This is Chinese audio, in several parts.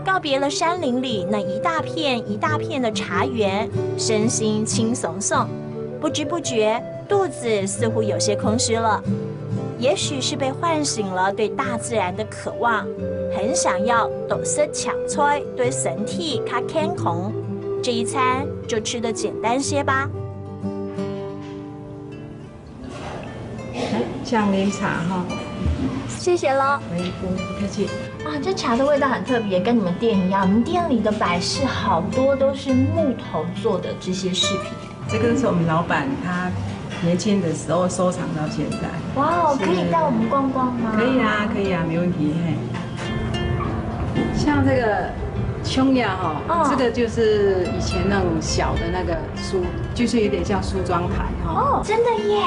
告别了山林里那一大片一大片的茶园，身心轻松松，不知不觉肚子似乎有些空虚了。也许是被唤醒了对大自然的渴望，很想要懂色抢菜对身体较健康。这一餐就吃得简单些吧。酱柠茶哈，谢谢喽。不客气。啊，这茶的味道很特别，跟你们店一样。你们店里的摆饰好多都是木头做的这些饰品。这个是我们老板他年轻的时候收藏到现在。哇哦，可以带我们逛逛吗？可以啊，可以啊，没问题。嘿，像这个匈牙哈，这个就是以前那种小的那个梳，就是有点像梳妆台哈。哦，真的耶！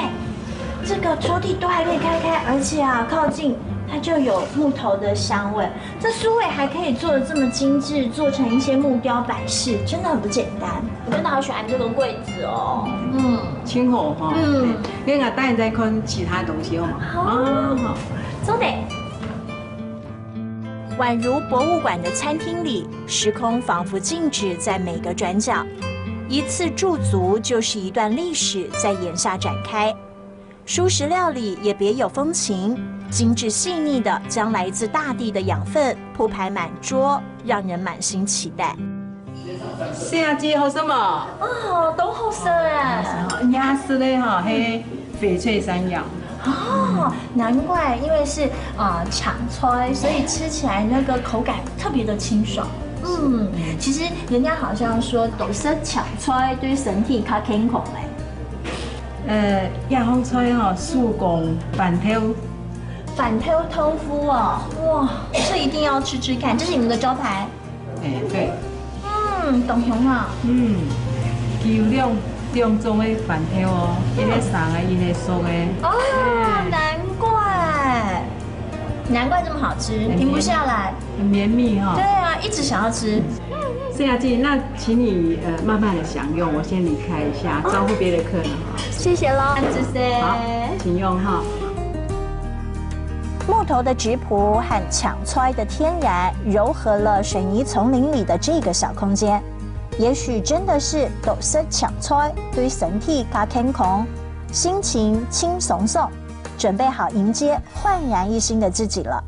这个抽屉都还可以开开，而且啊，靠近它就有木头的香味。这梳尾还可以做的这么精致，做成一些木雕摆饰，真的很不简单。我真的好喜欢这个柜子哦。清火哈。你我带你再看其他东西好吗？好，走得。宛如博物馆的餐厅里，时空仿佛静止在每个转角，一次驻足就是一段历史在眼下展开。蔬食料理也别有风情，精致细腻的将来自大地的养分铺排满桌，让人满心期待。夏季好什么？哦，都好色哎！鸭丝嘞哈，黑翡翠山药。哦，难怪，因为是抢菜，所以吃起来那个口感特别的清爽。其实人家好像说，都是抢菜对身体较健康嘞。亚风菜哈，素公板头豆腐哦，哇，这一定要吃吃看，这是你们的招牌。对。董雄啊。牛两种的板头哦，一个生的，一个熟的。哦，难怪这么好吃，停不下来，很绵密哈。对啊，一直想要吃。夏季，那请你慢慢的享用，我先离开一下，招呼别的客人哈。谢谢喽，谢谢。好，请用哈。木头的质朴和抢菜的天然，糅合了水泥丛林里的这个小空间。也许真的是都是抢菜对身体较健康，心情轻松松，准备好迎接焕然一新的自己了。